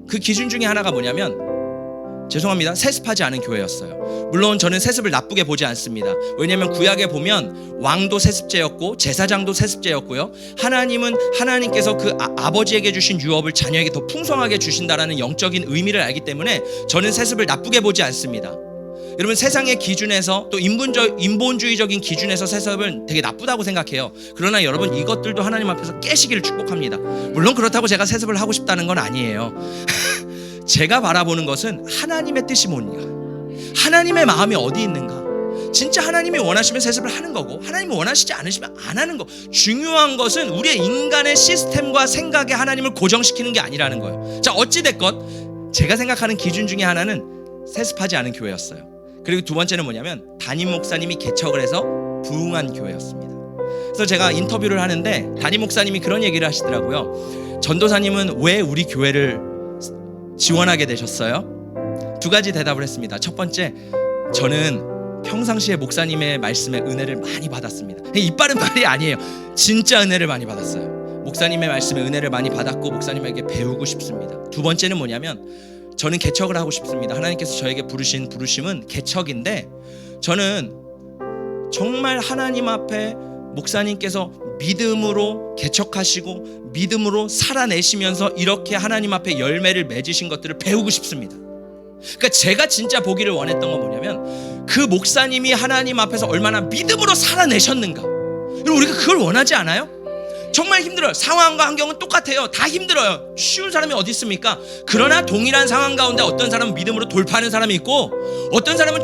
그 기준 중에 하나가 뭐냐면 죄송합니다. 세습하지 않은 교회였어요. 물론 저는 세습을 나쁘게 보지 않습니다. 왜냐하면 구약에 보면 왕도 세습제였고 제사장도 세습제였고요. 하나님은 하나님께서 그 아버지에게 주신 유업을 자녀에게 더 풍성하게 주신다라는 영적인 의미를 알기 때문에 저는 세습을 나쁘게 보지 않습니다. 여러분 세상의 기준에서 또 인본주의적인 기준에서 세습은 되게 나쁘다고 생각해요. 그러나 여러분 이것들도 하나님 앞에서 깨시기를 축복합니다. 물론 그렇다고 제가 세습을 하고 싶다는 건 아니에요. 제가 바라보는 것은 하나님의 뜻이 뭔가, 하나님의 마음이 어디 있는가. 진짜 하나님이 원하시면 세습을 하는 거고 하나님이 원하시지 않으시면 안 하는 거. 중요한 것은 우리의 인간의 시스템과 생각에 하나님을 고정시키는 게 아니라는 거예요. 자, 어찌됐건 제가 생각하는 기준 중에 하나는 세습하지 않은 교회였어요. 그리고 두 번째는 뭐냐면 담임 목사님이 개척을 해서 부흥한 교회였습니다. 그래서 제가 인터뷰를 하는데 담임 목사님이 그런 얘기를 하시더라고요. 전도사님은 왜 우리 교회를 지원하게 되셨어요? 두 가지 대답을 했습니다. 첫 번째, 저는 평상시에 목사님의 말씀에 은혜를 많이 받았습니다. 입 바른 말이 아니에요. 진짜 은혜를 많이 받았어요. 목사님의 말씀에 은혜를 많이 받았고 목사님에게 배우고 싶습니다. 두 번째는 뭐냐면 저는 개척을 하고 싶습니다. 하나님께서 저에게 부르신 부르심은 개척인데 저는 정말 하나님 앞에 목사님께서 믿음으로 개척하시고 믿음으로 살아내시면서 이렇게 하나님 앞에 열매를 맺으신 것들을 배우고 싶습니다. 그러니까 제가 진짜 보기를 원했던 건 뭐냐면 그 목사님이 하나님 앞에서 얼마나 믿음으로 살아내셨는가. 여러분 우리가 그걸 원하지 않아요? 정말 힘들어요. 상황과 환경은 똑같아요. 다 힘들어요. 쉬운 사람이 어디 있습니까? 그러나 동일한 상황 가운데 어떤 사람은 믿음으로 돌파하는 사람이 있고 어떤 사람은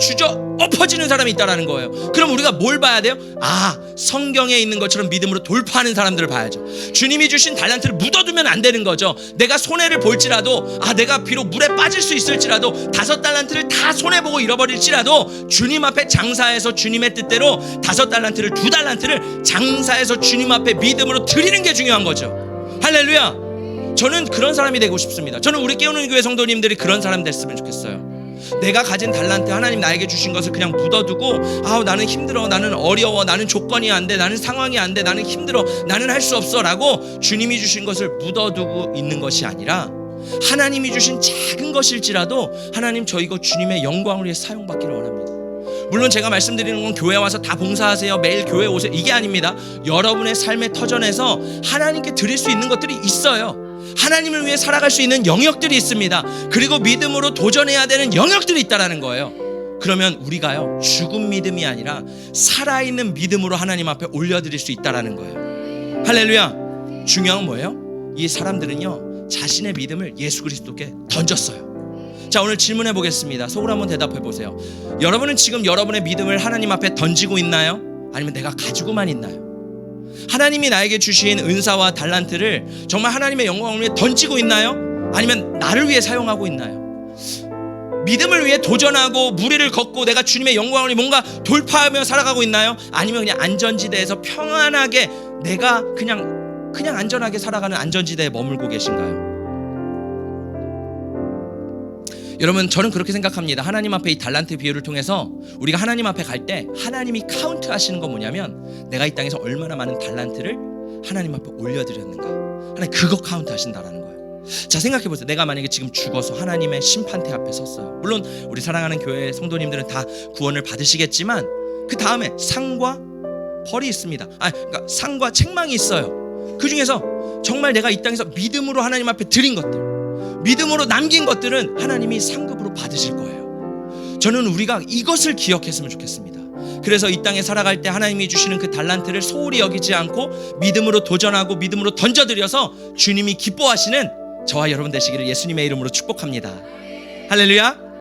엎어지는 사람이 있다라는 거예요. 그럼 우리가 뭘 봐야 돼요? 아, 성경에 있는 것처럼 믿음으로 돌파하는 사람들을 봐야죠. 주님이 주신 달란트를 묻어두면 안 되는 거죠. 내가 손해를 볼지라도 내가 비록 물에 빠질 수 있을지라도 5달란트를 다 손해보고 잃어버릴지라도 주님 앞에 장사해서 주님의 뜻대로 5달란트를 2달란트를 장사해서 주님 앞에 믿음으로 드리는 게 중요한 거죠. 할렐루야. 저는 그런 사람이 되고 싶습니다. 저는 우리 깨우는 교회 성도님들이 그런 사람 됐으면 좋겠어요. 내가 가진 달란트, 하나님 나에게 주신 것을 그냥 묻어두고 나는 힘들어, 나는 어려워, 나는 조건이 안 돼, 나는 상황이 안 돼, 나는 힘들어, 나는 할 수 없어 라고 주님이 주신 것을 묻어두고 있는 것이 아니라 하나님이 주신 작은 것일지라도 하나님 저 이거 주님의 영광을 위해 사용받기를 원합니다. 물론 제가 말씀드리는 건 교회 와서 다 봉사하세요, 매일 교회 오세요, 이게 아닙니다. 여러분의 삶의 터전에서 하나님께 드릴 수 있는 것들이 있어요. 하나님을 위해 살아갈 수 있는 영역들이 있습니다. 그리고 믿음으로 도전해야 되는 영역들이 있다라는 거예요. 그러면 우리가요 죽은 믿음이 아니라 살아있는 믿음으로 하나님 앞에 올려드릴 수 있다라는 거예요. 할렐루야. 중요한 건 뭐예요? 이 사람들은요 자신의 믿음을 예수 그리스도께 던졌어요. 자, 오늘 질문해 보겠습니다. 속으로 한번 대답해 보세요. 여러분은 지금 여러분의 믿음을 하나님 앞에 던지고 있나요? 아니면 내가 가지고만 있나요? 하나님이 나에게 주신 은사와 달란트를 정말 하나님의 영광을 위해 던지고 있나요? 아니면 나를 위해 사용하고 있나요? 믿음을 위해 도전하고 무리를 걷고 내가 주님의 영광을 위해 뭔가 돌파하며 살아가고 있나요? 아니면 그냥 안전지대에서 평안하게 내가 그냥 안전하게 살아가는 안전지대에 머물고 계신가요? 여러분, 저는 그렇게 생각합니다. 하나님 앞에 이 달란트 비유를 통해서 우리가 하나님 앞에 갈 때 하나님이 카운트 하시는 건 뭐냐면 내가 이 땅에서 얼마나 많은 달란트를 하나님 앞에 올려드렸는가. 하나님 그거 카운트 하신다라는 거예요. 자, 생각해보세요. 내가 만약에 지금 죽어서 하나님의 심판대 앞에 섰어요. 물론 우리 사랑하는 교회 성도님들은 다 구원을 받으시겠지만 그 다음에 상과 벌이 있습니다. 그러니까 상과 책망이 있어요. 그 중에서 정말 내가 이 땅에서 믿음으로 하나님 앞에 드린 것들, 믿음으로 남긴 것들은 하나님이 상급으로 받으실 거예요. 저는 우리가 이것을 기억했으면 좋겠습니다. 그래서 이 땅에 살아갈 때 하나님이 주시는 그 달란트를 소홀히 여기지 않고 믿음으로 도전하고 믿음으로 던져드려서 주님이 기뻐하시는 저와 여러분 되시기를 예수님의 이름으로 축복합니다. 할렐루야.